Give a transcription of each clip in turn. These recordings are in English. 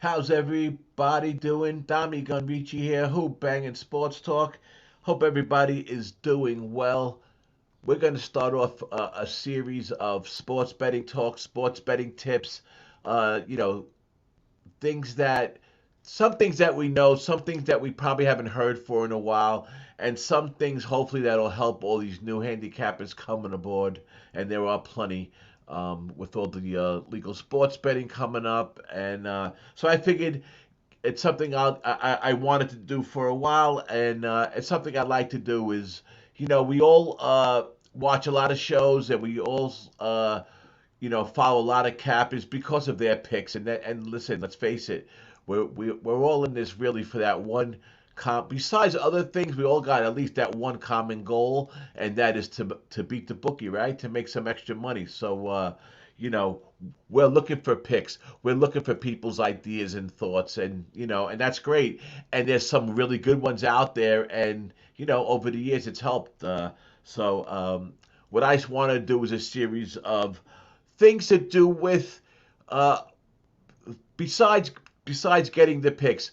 How's everybody doing? DommyGun Richie here, who Bangin Sports Talk. Hope everybody is doing well. We're going to start off a series of sports betting talk, sports betting tips, uh, you know, things that, some things that we know, some things that we probably haven't heard for in a while, and some things hopefully that'll help all these new handicappers coming aboard, and there are plenty. With all the legal sports betting coming up, and so I figured it's something I wanted to do for a while, and it's something I like to do. Is we all watch a lot of shows, and we all follow a lot of cappers because of their picks. And listen, let's face it, we're all in this really for that one. Besides other things, we all got at least that one common goal, and that is to beat the bookie, right? To make some extra money. So you know, we're looking for picks. We're looking for people's ideas and thoughts, and and that's great. And there's some really good ones out there, and over the years it's helped. What I want to do is a series of things to do with uh, besides getting the picks,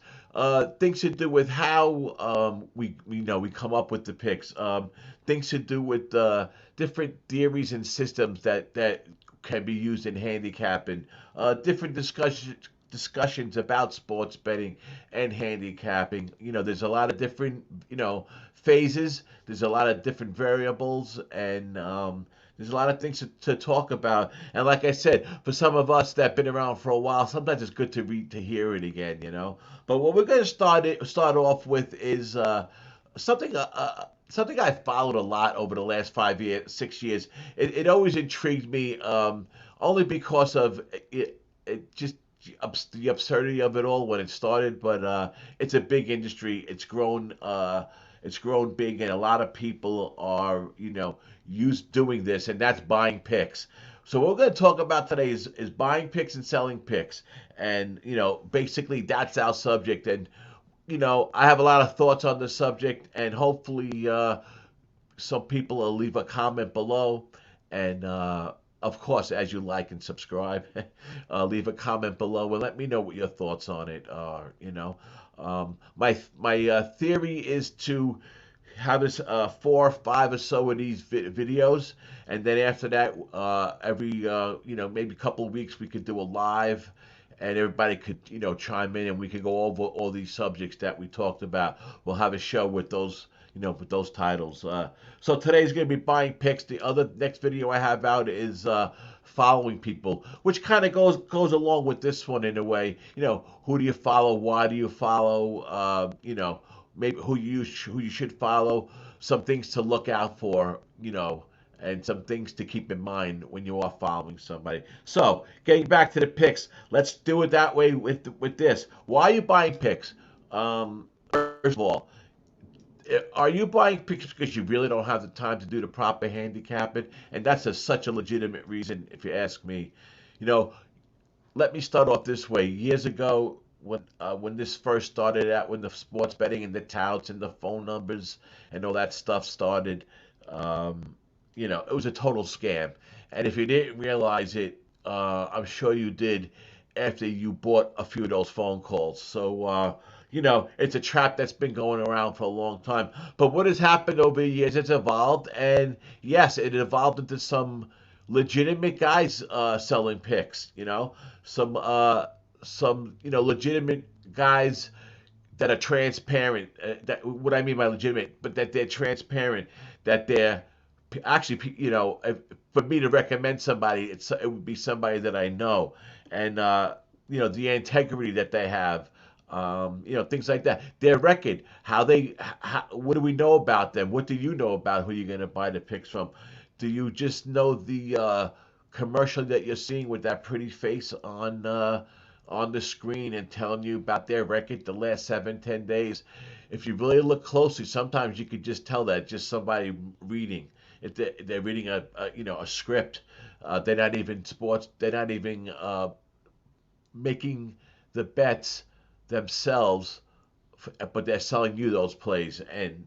things to do with how we come up with the picks, things to do with different theories and systems that can be used in handicapping, different discussions about sports betting and handicapping. There's a lot of different phases. There's a lot of different variables, and there's a lot of things to talk about. And like I said, for some of us that have been around for a while, sometimes it's good to hear it again. But what we're going to start off with is something something I followed a lot over the last 5 years, 6 years. It always intrigued me, only because of it just the absurdity of it all when it started. But it's a big industry. It's grown. It's grown big, and a lot of people are, used doing this, and that's buying picks. So what we're going to talk about today is buying picks and selling picks, and basically that's our subject. And I have a lot of thoughts on the subject, and hopefully some people will leave a comment below, and of course, as you like and subscribe, leave a comment below and let me know what your thoughts on it are. My theory is to have this 4 or 5 or so of these videos, and then after that, every maybe a couple of weeks we could do a live, and everybody could chime in, and we could go over all these subjects that we talked about. We'll have a show with those with those titles. So today's going to be buying picks. The other next video I have out is following people, which kind of goes along with this one in a way. Who do you follow? Why do you follow? Maybe who you should follow. Some things to look out for. And some things to keep in mind when you are following somebody. So, getting back to the picks, let's do it that way with this. Why are you buying picks? First of all, are you buying picks because you really don't have the time to do the proper handicapping? And that's such a legitimate reason, if you ask me. You know, Let me start off this way. Years ago, when this first started out, when the sports betting and the touts and the phone numbers and all that stuff started, it was a total scam. And if you didn't realize it, I'm sure you did after you bought a few of those phone calls. So, it's a trap that's been going around for a long time. But what has happened over the years, it's evolved. And yes, it evolved into some legitimate guys selling picks, some legitimate guys that are transparent. That what I mean by legitimate, but that they're transparent, that they're actually, for me to recommend somebody, it would be somebody that I know, and the integrity that they have, things like that. Their record, what do we know about them? What do you know about who you're going to buy the picks from? Do you just know the commercial that you're seeing with that pretty face on the screen and telling you about their record the last 7, 10 days? If you really look closely, sometimes you could just tell that just somebody reading. If they're reading a script, they're not even sports. They're not even making the bets themselves, but they're selling you those plays, and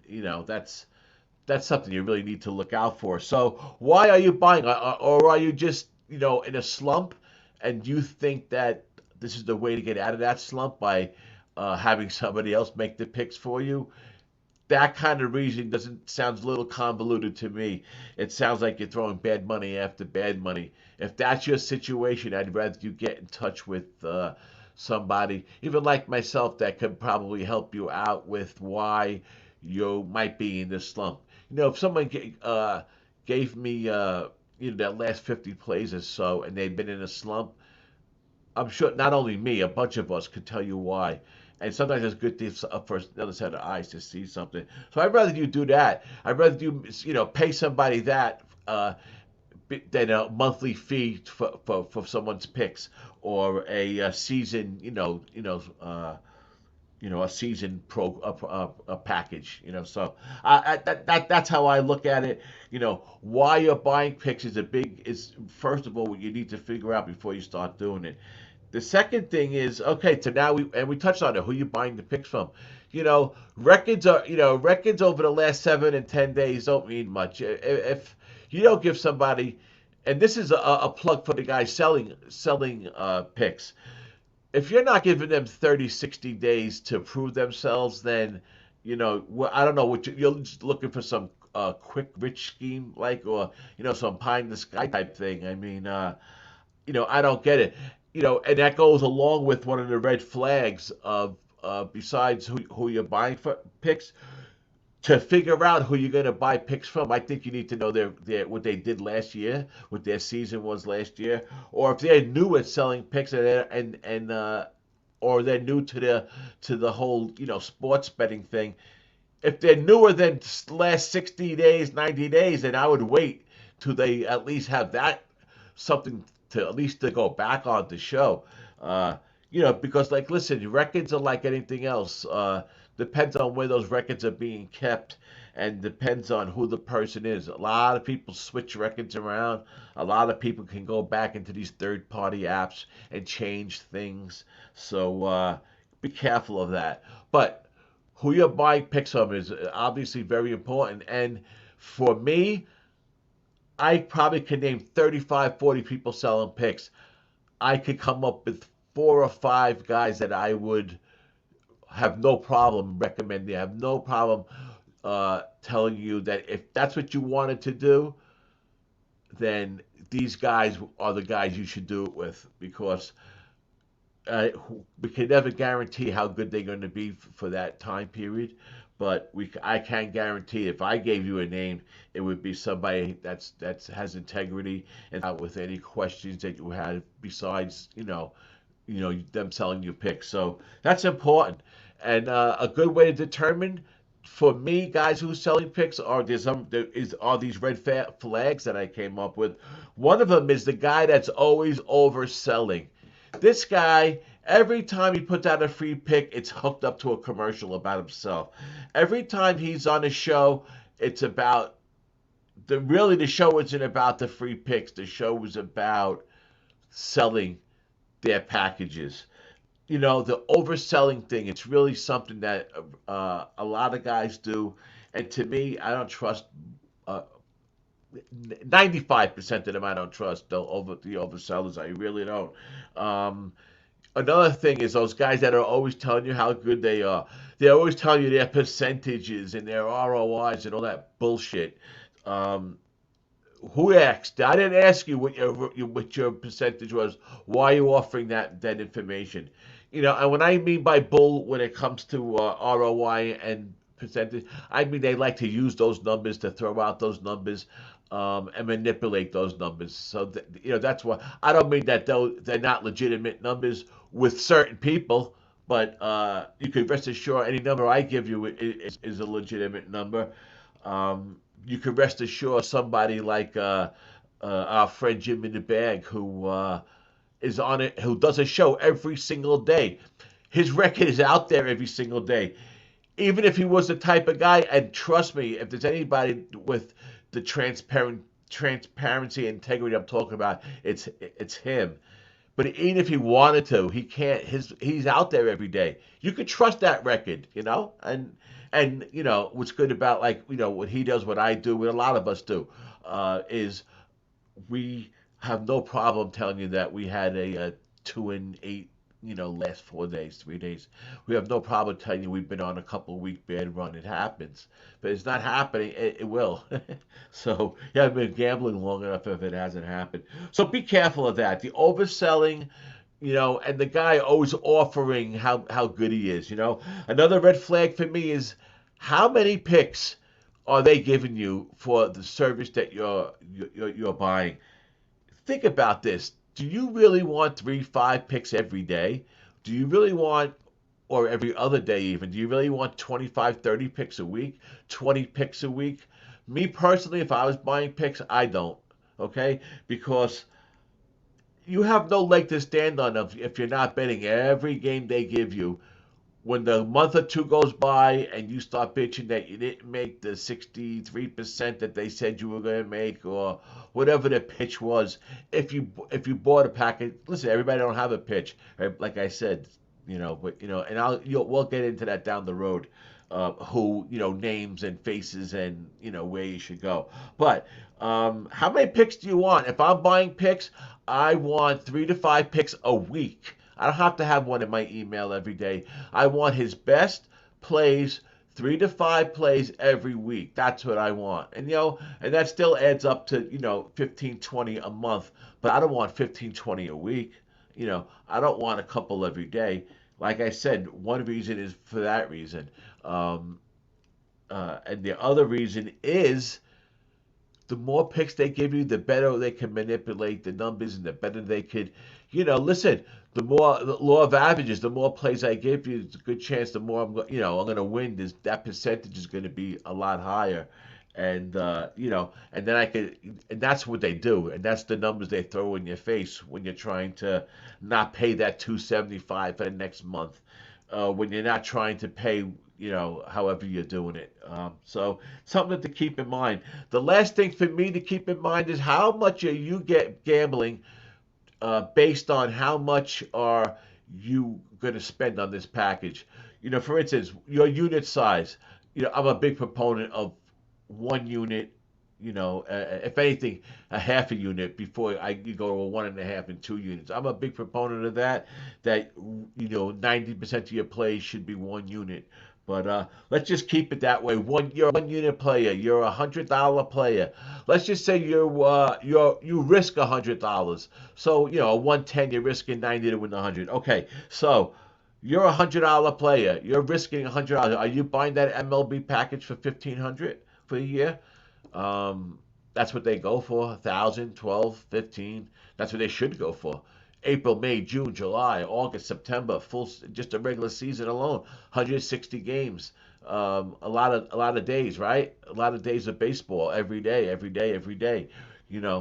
that's something you really need to look out for. So why are you buying, or are you just in a slump, and you think that this is the way to get out of that slump by having somebody else make the picks for you. That kind of reasoning doesn't sounds a little convoluted to me. It sounds like you're throwing bad money after bad money. If that's your situation, I'd rather you get in touch with somebody, even like myself, that could probably help you out with why you might be in this slump. If someone gave me that last 50 plays or so, and they'd been in a slump, I'm sure not only me, a bunch of us could tell you why. And sometimes it's good to for another set of eyes to see something. So I'd rather you do that. I'd rather you pay somebody that than a monthly fee for someone's picks or a season, a season a package. So that's how I look at it. Why you're buying picks is first of all what you need to figure out before you start doing it. The second thing is, okay, so now we touched on it, who you buying the picks from. Records over the last 7 and 10 days don't mean much. If you don't give somebody, and this is a plug for the guys selling picks. If you're not giving them 30, 60 days to prove themselves, then I don't know what you're just looking for some quick rich scheme or some pie in the sky type thing. I mean, I don't get it. And that goes along with one of the red flags of besides who you're buying for picks. To figure out who you're going to buy picks from, I think you need to know their what they did last year, what their season was last year, or if they're new at selling picks or they're new to the whole sports betting thing. If they're newer than last 60 days, 90 days, then I would wait till they at least have that something to at least to go back on the show. Because listen, records are like anything else. Depends on where those records are being kept and depends on who the person is. A lot of people switch records around. A lot of people can go back into these third-party apps and change things. So be careful of that. But who you're buying picks from is obviously very important. And for me, I probably could name 35, 40 people selling picks. I could come up with 4 or 5 guys that I would have no problem recommending. I have no problem telling you that if that's what you wanted to do, then these guys are the guys you should do it with because we can never guarantee how good they're going to be for that time period. But I can guarantee if I gave you a name, it would be somebody that has integrity and not with any questions that you had besides them selling you picks. So that's important. And a good way to determine for me, guys who are selling picks are these red flags that I came up with. One of them is the guy that's always overselling. This guy, every time he puts out a free pick, it's hooked up to a commercial about himself. Every time he's on a show, it's about the show isn't about the free picks. The show is about selling their packages. The overselling thing, it's really something that a lot of guys do. And to me, I don't trust 95% of them. I don't trust the oversellers. I really don't. Another thing is those guys that are always telling you how good they are. They're always telling you their percentages and their ROIs and all that bullshit. Who asked? I didn't ask you what your percentage was. Why are you offering that information? And when I mean by bull, when it comes to ROI and percentage, I mean they like to use those numbers to throw out those numbers and manipulate those numbers. So that's why I don't mean that they're not legitimate numbers with certain people, but you can rest assured any number I give you is a legitimate number. You can rest assured somebody like our friend Jim in the Bag who is on it, who does a show every single day. His record is out there every single day. Even if he was the type of guy, and trust me, if there's anybody with the transparency and integrity I'm talking about, it's him. But even if he wanted to, he can't. He's out there every day. You could trust that record, and what's good about what he does, what I do, what a lot of us do, is we have no problem telling you that we had a 2-8 last 4 days, 3 days. We have no problem telling you we've been on a couple week bad run. It happens, but it's not happening. It will. So you haven't been gambling long enough if it hasn't happened. So be careful of that. The overselling, and the guy always offering how good he is. Another red flag for me is how many picks are they giving you for the service that you're buying? Think about this. Do you really want 3, 5 picks every day? Do you really want, or every other day even, do you really want 25, 30 picks a week? 20 picks a week? Me personally, if I was buying picks, I don't. Okay? Because you have no leg to stand on if you're not betting every game they give you. When the month or two goes by and you start bitching that you didn't make the 63% that they said you were going to make, or whatever the pitch was, if you bought a package, listen, everybody don't have a pitch, right? Like I said, but and we'll get into that down the road, who names and faces and where you should go. But how many picks do you want? If I'm buying picks, I want 3 to 5 picks a week. I don't have to have one in my email every day. I want his best plays, 3 to 5 plays every week. That's what I want. And that still adds up to, 15, 20 a month. But I don't want 15, 20 a week. I don't want a couple every day. Like I said, one reason is for that reason. Um, and the other reason is the more picks they give you, the better they can manipulate the numbers and the better they could, listen, the law of averages, the more plays I give you, it's a good chance the more I'm going to win. That percentage is going to be a lot higher. And, and then and that's what they do. And that's the numbers they throw in your face when you're trying to not pay that 275 for the next month, when you're not trying to pay, however you're doing it. So something to keep in mind. The last thing for me to keep in mind is how much are you gambling, based on how much are you going to spend on this package. For instance, your unit size. I'm a big proponent of 1 unit. If anything, a half a unit before you go to a 1.5 and 2 units. I'm a big proponent of that. That 90% of your plays should be 1 unit. But let's just keep it that way. You're a 1 unit player. You're $100 player. Let's just say you risk $100. So a 110, you're risking 90 to win 100. Okay, so you're $100 player. You're risking $100. Are you buying that MLB package for 1,500 for a year? That's what they go for. 1,000, 12, 15. That's what they should go for. April, May, June, July, August, September, just a regular season alone, 160 games, a lot of days, right? A lot of days of baseball every day, every day, every day.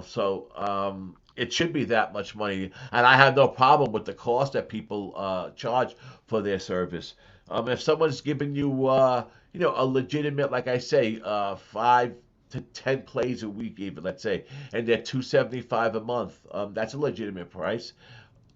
So it should be that much money, and I have no problem with the cost that people charge for their service. If someone's giving you, a legitimate, like I say, 5 to 10 plays a week, even let's say, and they're 275 a month. That's a legitimate price.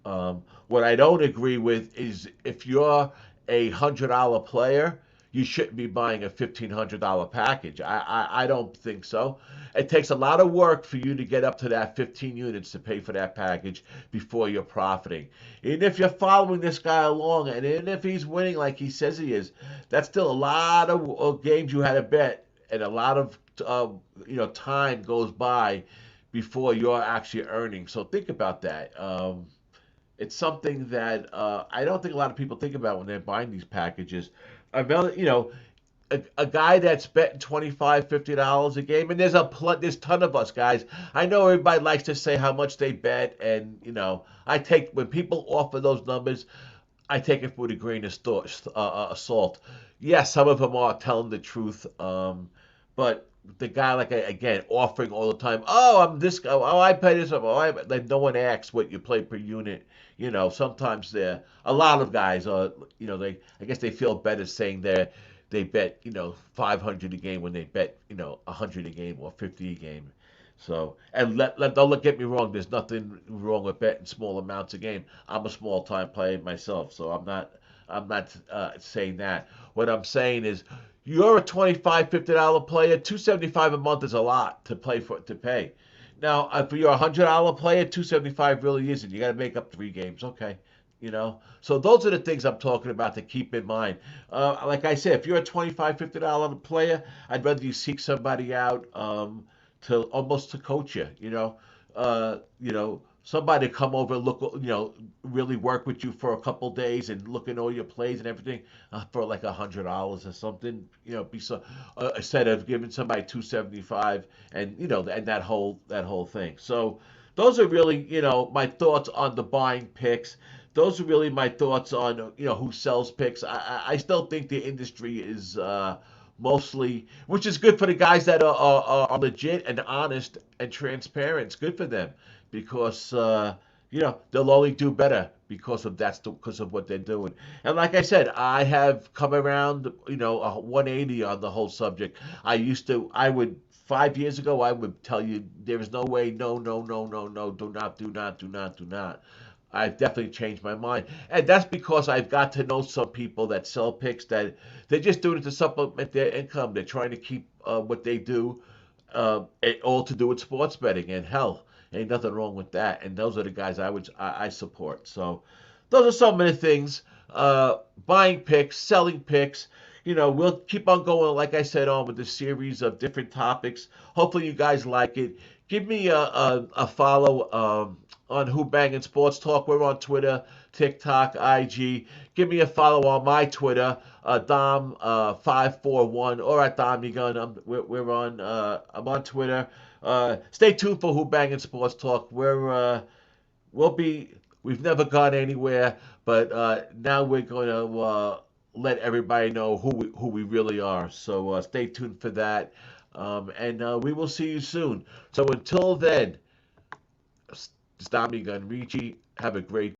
What I don't agree with is if you're $100 player, you shouldn't be buying a $1,500 package. I don't think so. It takes a lot of work for you to get up to that 15 units to pay for that package before you're profiting. Even if you're following this guy along, and even if he's winning like he says he is, that's still a lot of games you had to bet, and a lot of time goes by before you're actually earning. So think about that. It's something that I don't think a lot of people think about when they're buying these packages. I know, a guy that's betting 25, $50 a game, and there's a ton of us guys. I know everybody likes to say how much they bet, and when people offer those numbers, I take it with a grain of salt. Yes, some of them are telling the truth, but the guy, like, again, offering all the time, oh, I'm this guy, oh, I pay this, like, no one asks what you play per unit. Sometimes a lot of guys are, I guess they feel better saying they bet 500 a game when they bet 100 a game or 50 a game. So, and don't get me wrong, there's nothing wrong with betting small amounts a game. I'm a small time player myself, so I'm not saying that. What I'm saying is, you're a $25, $50 player. $275 a month is a lot to pay. Now, if you're a $100 player, $275 really isn't. You got to make up 3 games. Okay, So those are the things I'm talking about to keep in mind. Like I said, if you're a $25, $50 player, I'd rather you seek somebody out to almost to coach you. Somebody to come over, look, really work with you for a couple days and look at all your plays and everything for like $100 or something. Be so instead of giving somebody 275 and and that whole thing. So those are really my thoughts on the buying picks. Those are really my thoughts on who sells picks. I still think the industry is mostly, which is good for the guys that are legit and honest and transparent. It's good for them because they'll only do better because of what they're doing. And like I said, I have come around a 180 on the whole subject. I would 5 years ago I would tell you there is no way, no, no, no, no, no, do not, do not, do not, do not. I've definitely changed my mind. And that's because I've got to know some people that sell picks that they're just doing it to supplement their income. They're trying to keep what they do all to do with sports betting. And hell, ain't nothing wrong with that. And those are the guys I support. So those are some of the things. Buying picks, selling picks. We'll keep on going, like I said, on with the series of different topics. Hopefully you guys like it. Give me a follow on Who Bangin' Sports Talk. We're on Twitter, TikTok, IG. Give me a follow on my Twitter, Dom541, or at DommyGun. I'm on Twitter. Stay tuned for Who Bangin' Sports Talk. We've never gone anywhere, but now we're going to let everybody know who we really are. So stay tuned for that, and we will see you soon. So until then, it's DommyGun Richie. Have a great